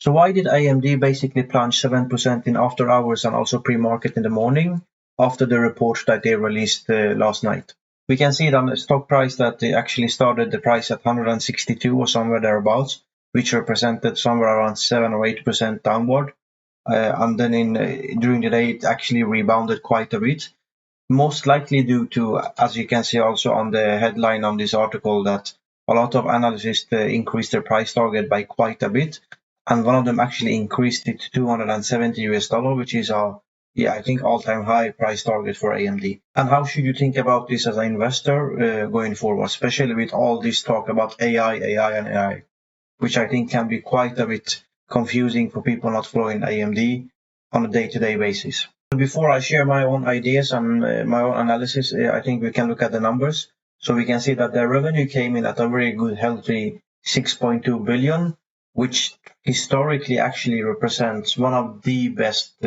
So why did AMD basically plunge 7% in after hours and also pre-market in the morning after the report that they released last night? We can see it on the stock price that they actually started the price at 162 or somewhere thereabouts, which represented somewhere around 7 or 8% downward. And then during the day, it actually rebounded quite a bit, most likely due to, as you can see also on the headline on this article, that a lot of analysts increased their price target by quite a bit, and one of them actually increased it to $270, which is I think all-time high price target for AMD. And how should you think about this as an investor going forward, especially with all this talk about AI, and AI, which I think can be quite a bit confusing for people not following AMD on a day-to-day basis. Before I share my own ideas and my own analysis, I think we can look at the numbers. So we can see that their revenue came in at a very good, healthy 6.2 billion, which historically actually represents one of the best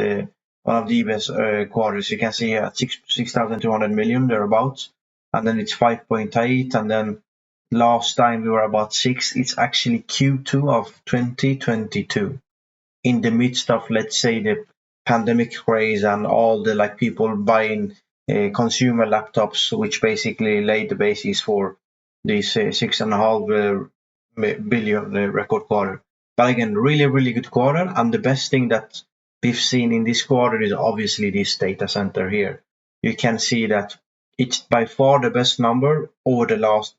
quarters. You can see at 6,200 million thereabouts, and then it's 5.8, and then last time we were about 6. It's actually Q2 of 2022, in the midst of, let's say, the pandemic craze and all the people buying consumer laptops, which basically laid the basis for this 6.5 billion record quarter. But again, really good quarter, and the best thing that we've seen in this quarter is obviously this data center here. You can see that it's by far the best number over the last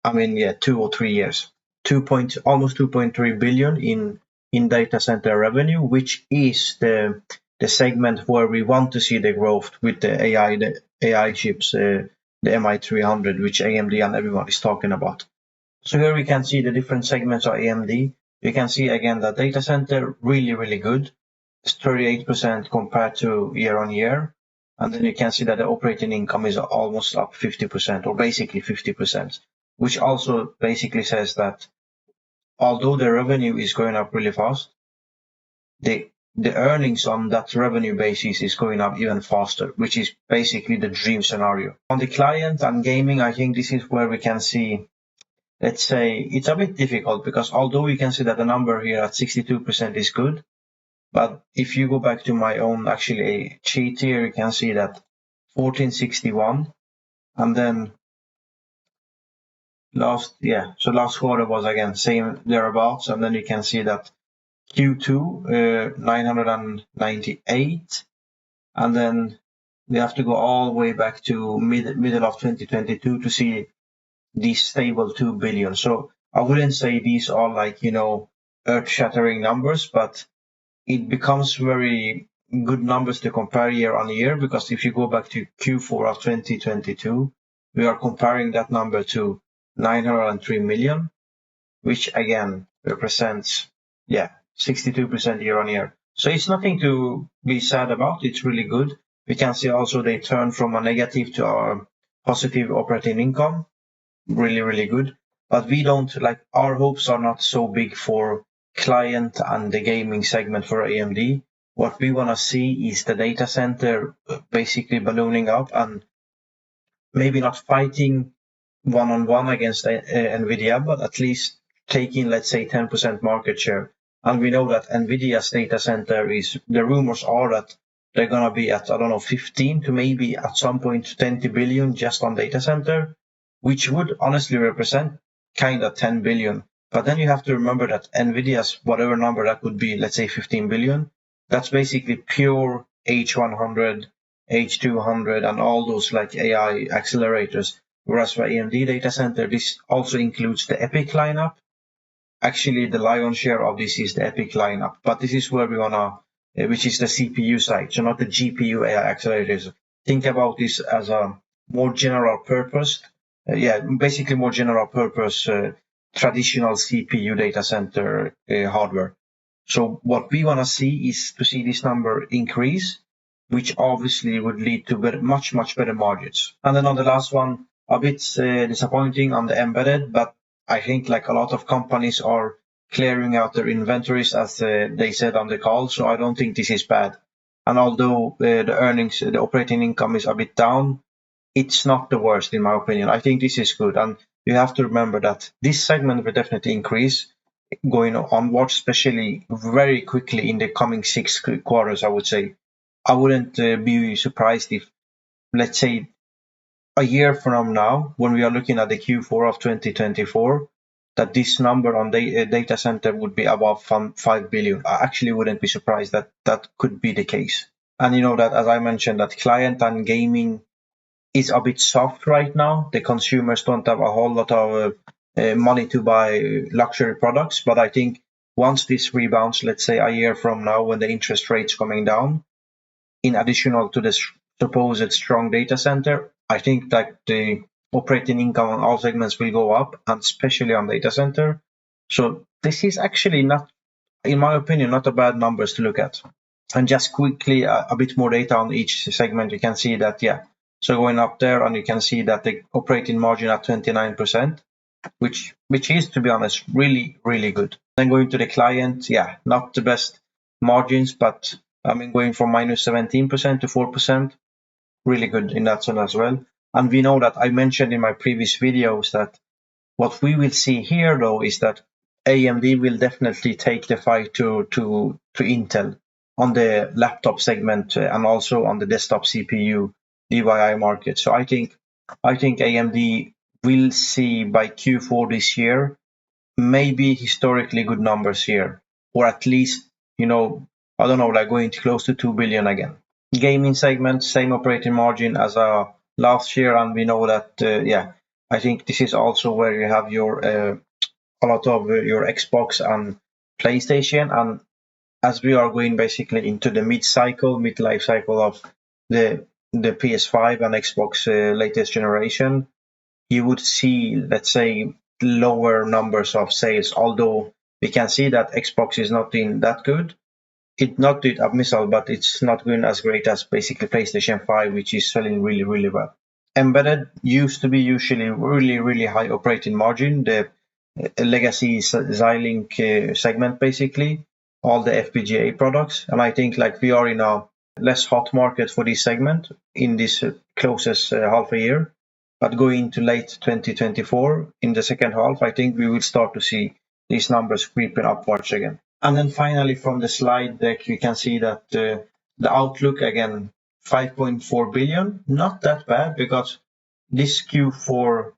2 or 3 years. Almost 2.3 billion in data center revenue, which is the segment where we want to see the growth with the AI chips, the MI300, which AMD and everyone is talking about. So here we can see the different segments of AMD. You can see again that data center really good. It's 38% compared to year on year. And then you can see that the operating income is almost up 50%, or basically 50%, which also basically says that although the revenue is going up really fast, the earnings on that revenue basis is going up even faster, which is basically the dream scenario. On the client and gaming, I think this is where we can see, let's say, it's a bit difficult, because although we can see that the number here at 62% is good, but if you go back to my own actually cheat here, you can see that 1461, and then last quarter was again same thereabouts, and then you can see that Q2 998, and then we have to go all the way back to middle of 2022 to see these stable 2 billion. So I wouldn't say these are earth-shattering numbers, but it becomes very good numbers to compare year on year, because if you go back to Q4 of 2022, we are comparing that number to 903 million, which again represents 62% year on year. So it's nothing to be sad about. It's really good. We can see also they turn from a negative to a positive operating income. Really good. But we don't our hopes are not so big for client and the gaming segment for AMD. What we want to see is the data center basically ballooning up and maybe not fighting one-on-one against NVIDIA, but at least taking, let's say, 10% market share. And we know that NVIDIA's data center the rumors are that they're going to be at, 15 to maybe at some point 20 billion just on data center, which would honestly represent kind of 10 billion. But then you have to remember that NVIDIA's whatever number that would be, let's say 15 billion, that's basically pure H100, H200, and all those AI accelerators. Whereas for AMD data center, this also includes the EPYC lineup. Actually, the lion's share of this is the EPYC lineup, but this is where we which is the CPU side, so not the GPU AI accelerators. Think about this as a more general purpose, basically more general purpose traditional CPU data center hardware. So what we want to see is to see this number increase, which obviously would lead to much better margins. And then on the last one, a bit disappointing on the embedded, but I think a lot of companies are clearing out their inventories, as they said on the call, so I don't think this is bad. And although the earnings, the operating income is a bit down, it's not the worst in my opinion. I think this is good, and you have to remember that this segment will definitely increase. going onwards, especially very quickly in the coming 6 quarters, I would say. I wouldn't be surprised if, let's say, a year from now, when we are looking at the Q4 of 2024, that this number on the data center would be above 5 billion. I actually wouldn't be surprised that that could be the case. And you know that, as I mentioned, that client and gaming is a bit soft right now. The consumers don't have a whole lot of money to buy luxury products. But I think once this rebounds, let's say a year from now, when the interest rates coming down, in addition to this supposed strong data center, I think that the operating income on all segments will go up, and especially on data center. So this is actually not, in my opinion, not a bad numbers to look at. And just quickly, a bit more data on each segment. You can see that, yeah. So going up there, and you can see that the operating margin at 29%, which is, to be honest, really, really good. Then going to the client, yeah, not the best margins, but I mean, going from minus 17% to 4%, really good in that sense as well. And we know that I mentioned in my previous videos that what we will see here, though, is that AMD will definitely take the fight to Intel on the laptop segment and also on the desktop CPU DIY market. So I think AMD will see by Q4 this year maybe historically good numbers here, or at least, I don't know, like going close to 2 billion again. Gaming segment, same operating margin as last year, and we know that, yeah, I think this is also where you have your a lot of your Xbox and PlayStation. And as we are going basically into the mid-life cycle of the PS5 and Xbox latest generation, you would see, let's say, lower numbers of sales. Although we can see that Xbox is not doing that good. It's not doing abysmal, but it's not going as great as basically PlayStation 5, which is selling really, really well. Embedded used to be usually really, really high operating margin. The legacy Xilinx segment, basically, all the FPGA products. And I think like we are in a less hot market for this segment in this closest half a year. But going to late 2024, in the second half, I think we will start to see these numbers creeping upwards again. And then finally, from the slide deck, you can see that the outlook, again, 5.4 billion, not that bad, because this Q1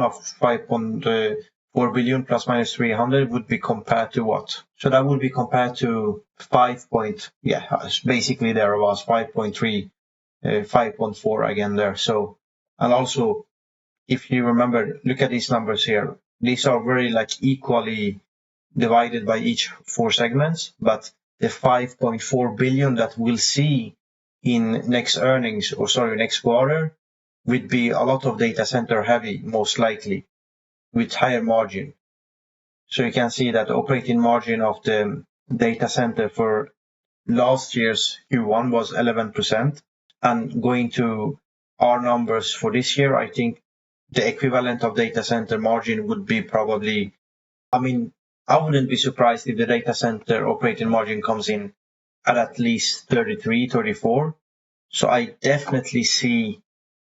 of 5.4 billion plus minus 300 would be compared to what? So that would be compared to basically there was 5.3, 5.4 again there. So, and also, if you remember, look at these numbers here. These are very equally divided by each 4 segments, but the 5.4 billion that we'll see in next quarter would be a lot of data center heavy, most likely, with higher margin. So you can see that the operating margin of the data center for last year's Q1 was 11%. And going to our numbers for this year, I think the equivalent of data center margin would be probably, I wouldn't be surprised if the data center operating margin comes in at least 33, 34. So I definitely see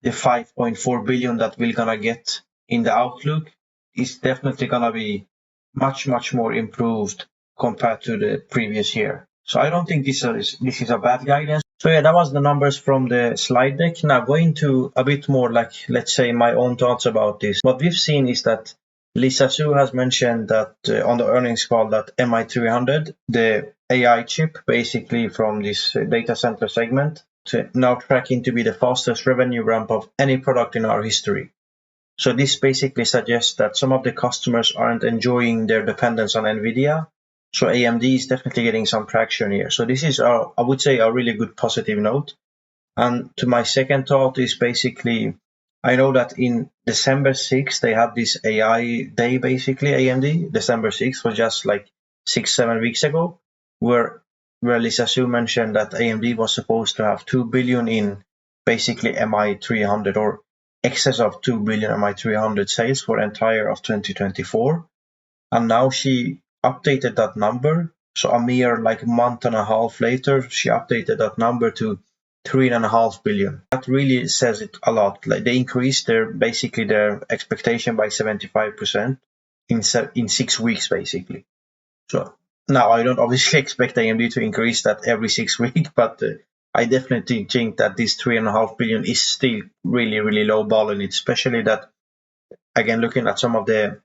the 5.4 billion that we're gonna get in the outlook is definitely gonna be much, much more improved compared to the previous year. So I don't think this is a bad guidance. So yeah, that was the numbers from the slide deck. Now going to a bit more let's say, my own thoughts about this. What we've seen is that Lisa Su has mentioned that on the earnings call that MI300, the AI chip, basically from this data center segment, now tracking to be the fastest revenue ramp of any product in our history. So this basically suggests that some of the customers aren't enjoying their dependence on NVIDIA. So AMD is definitely getting some traction here. So this is, I would say, a really good positive note. And to my second thought is basically, I know that in December 6th, they had this AI day, basically, AMD. December 6th was just 6-7 weeks ago, where Lisa Su mentioned that AMD was supposed to have 2 billion in basically MI300, or excess of 2 billion MI300 sales for entire of 2024. And now she updated that number. So a mere month and a half later, she updated that number to 3.5 billion. That really says it a lot. They increased their expectation by 75%. in 6 weeks, basically. So now I don't obviously expect AMD to increase that every 6 weeks, but I definitely think that this 3.5 billion is still really, really low ball in it, especially that, again, looking at some of the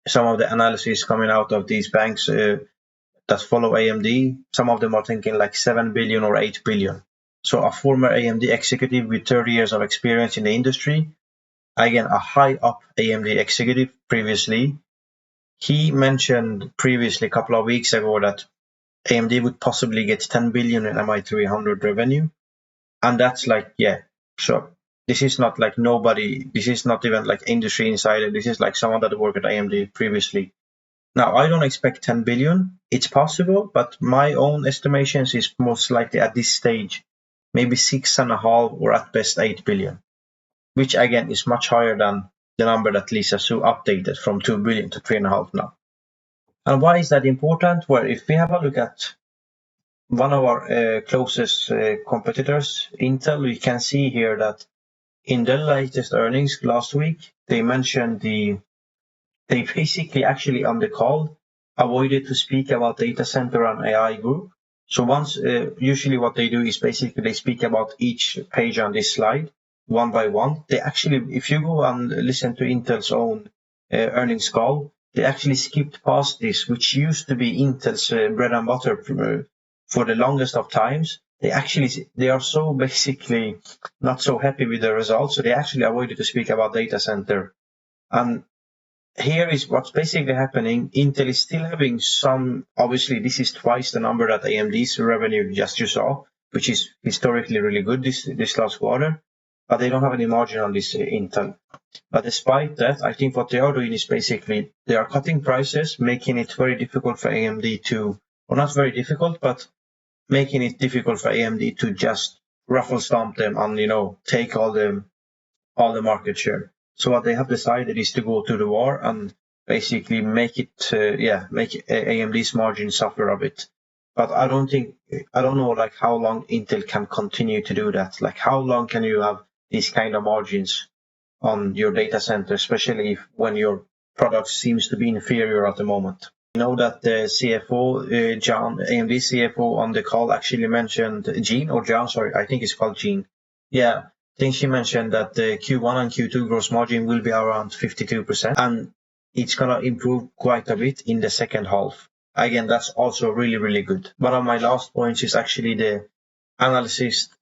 analysis coming out of these banks that follow AMD, some of them are thinking like 7 billion or 8 billion. So a former AMD executive with 30 years of experience in the industry, again, a high up AMD executive previously, he mentioned previously a couple of weeks ago that AMD would possibly get 10 billion in MI300 revenue. And that's like, yeah, sure. This is not like nobody, this is not even like industry insider. This is like someone that worked at AMD previously. Now, I don't expect 10 billion. It's possible, but my own estimations is most likely at this stage, maybe 6.5 or at best 8 billion, which again is much higher than the number that Lisa Su updated from 2 billion to 3.5 now. And why is that important? Well, if we have a look at one of our closest competitors, Intel, we can see here that in their latest earnings last week, they mentioned they basically actually on the call avoided to speak about data center and AI group. So once, usually what they do is basically they speak about each page on this slide one by one. They actually, if you go and listen to Intel's own earnings call, they actually skipped past this, which used to be Intel's bread and butter for the longest of times. They are so basically not so happy with the results, so they actually avoided to speak about data center. And here is what's basically happening. Intel is still having some, obviously this is twice the number that AMD's revenue just you saw, which is historically really good this last quarter, but they don't have any margin on this Intel. But despite that, I think what they are doing is basically they are cutting prices, making it very difficult for AMD to, or not very difficult, but making it difficult for AMD to just ruffle stomp them and, take all the market share. So what they have decided is to go to the war and basically make AMD's margin suffer a bit. But I don't know like how long Intel can continue to do that. Like how long can you have these kind of margins on your data center, especially when your product seems to be inferior at the moment? I know that the CFO, John, AMD CFO on the call actually mentioned Gene or John, sorry, I think it's called Gene. Yeah, I think she mentioned that the Q1 and Q2 gross margin will be around 52%, and it's going to improve quite a bit in the second half. Again, that's also really, really good. One of my last points is actually the analyst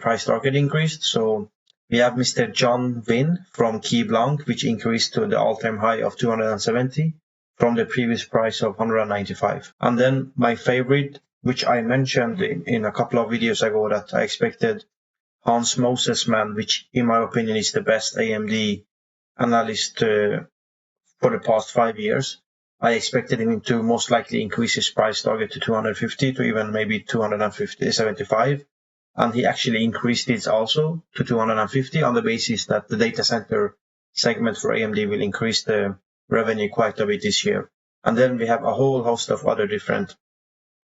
price target increased. So we have Mr. John Vin from Key Blanc, which increased to the all-time high of 270 from the previous price of 195. And then my favorite, which I mentioned in a couple of videos ago, that I expected Hans Mosesmann, which in my opinion is the best AMD analyst for the past 5 years. I expected him to most likely increase his price target to 250 to even maybe 275. And he actually increased it also to 250 on the basis that the data center segment for AMD will increase the revenue quite a bit this year. And then we have a whole host of other different.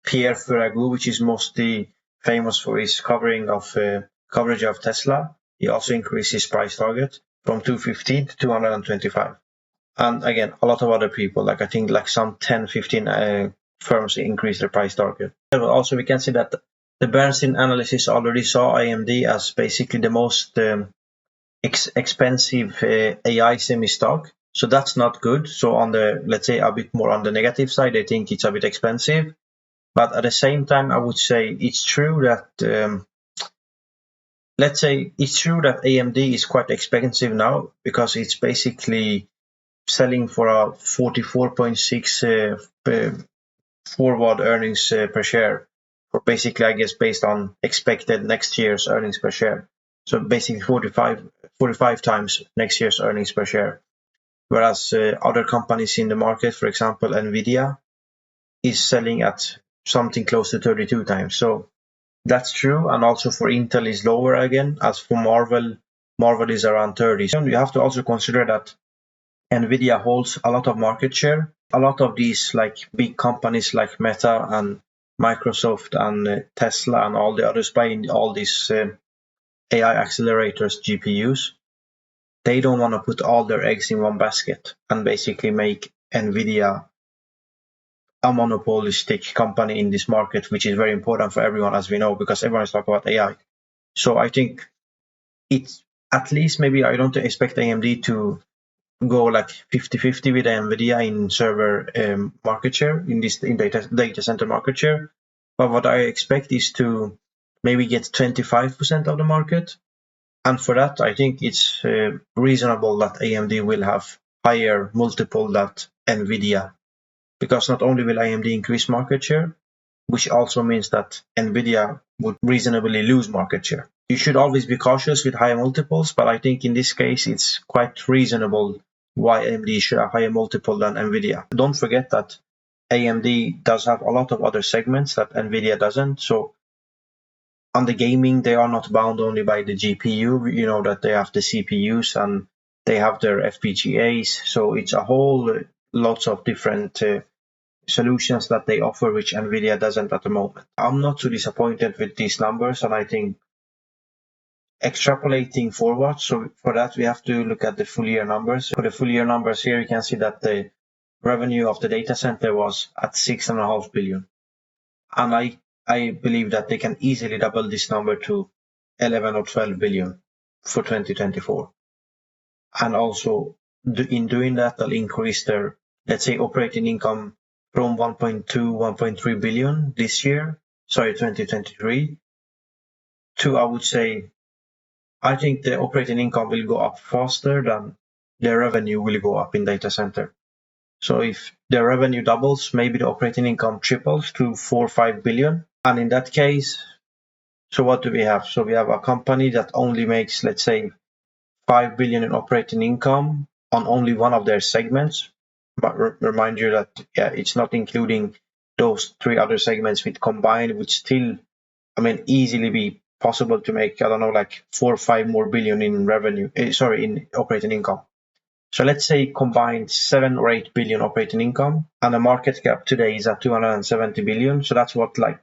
Pierre Ferragu, which is mostly famous for his coverage of Tesla. He also increased his price target from 215 to 225. And again, a lot of other people, like I think like some 10, 15 firms increased their price target. Also, we can see that the Bernstein analysis already saw AMD as basically the most expensive AI semi stock. So that's not good. So on the, let's say, a bit more on the negative side, I think it's a bit expensive. But at the same time, I would say it's true that, let's say it's true that AMD is quite expensive now because it's basically selling for a 44.6 forward earnings per share, or basically, I guess, based on expected next year's earnings per share. So basically 45 times next year's earnings per share. Whereas other companies in the market, for example, NVIDIA, is selling at something close to 32 times. So that's true. And also for Intel is lower again. As for Marvel is around 30. So you have to also consider that NVIDIA holds a lot of market share. A lot of these like big companies like Meta and Microsoft and Tesla and all the others buying all these AI accelerators, GPUs. they don't want to put all their eggs in one basket and basically make NVIDIA a monopolistic company in this market, which is very important for everyone, as we know, because everyone is talking about AI. So I think it's at least, maybe I don't expect AMD to go like 50-50 with NVIDIA in server market share, in data center market share. But what I expect is to maybe get 25% of the market. And for that, I think it's reasonable that AMD will have higher multiple than NVIDIA, because not only will AMD increase market share, which also means that NVIDIA would reasonably lose market share. You should always be cautious with higher multiples, but I think in this case, it's quite reasonable why AMD should have higher multiple than NVIDIA. Don't forget that AMD does have a lot of other segments that NVIDIA doesn't. So on the gaming, they are not bound only by the GPU, you know, that they have the CPUs and they have their FPGAs. So it's a whole lots of different solutions that they offer, which NVIDIA doesn't at the moment. I'm not too disappointed with these numbers, and I think extrapolating forward, so for that we have to look at the full year numbers. For the full year numbers here, you can see that the revenue of the data center was at 6.5 billion. And I believe that they can easily double this number to 11 or 12 billion for 2024. And also in doing that, they'll increase their, let's say, operating income from 1.2, 1.3 billion this year, 2023, to, I would say, I think the operating income will go up faster than their revenue will go up in data center. So if their revenue doubles, maybe the operating income triples to 4 or 5 billion. And in that case, so what do we have? So we have a company that only makes, let's say, 5 billion in operating income on only one of their segments. But remind you that it's not including those 3 other segments with combined, which still, easily be possible to make, I don't know, like 4 or 5 more billion in revenue, in operating income. So let's say combined 7 or 8 billion operating income, and the market cap today is at 270 billion. So that's what, like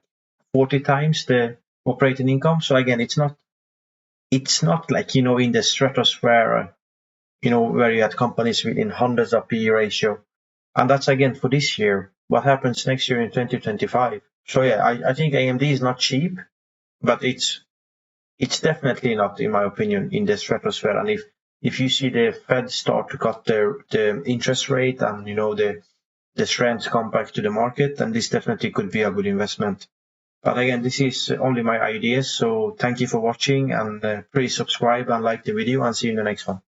40 times the operating income. So again, it's not like, in the stratosphere, where you had companies within hundreds of PE ratio. And that's again for this year. What happens next year in 2025? So I think AMD is not cheap, but it's definitely not, in my opinion, in the stratosphere. And if you see the Fed start to cut the interest rate and, the trends come back to the market, then this definitely could be a good investment. But again, this is only my ideas. So thank you for watching, and please subscribe and like the video, and see you in the next one.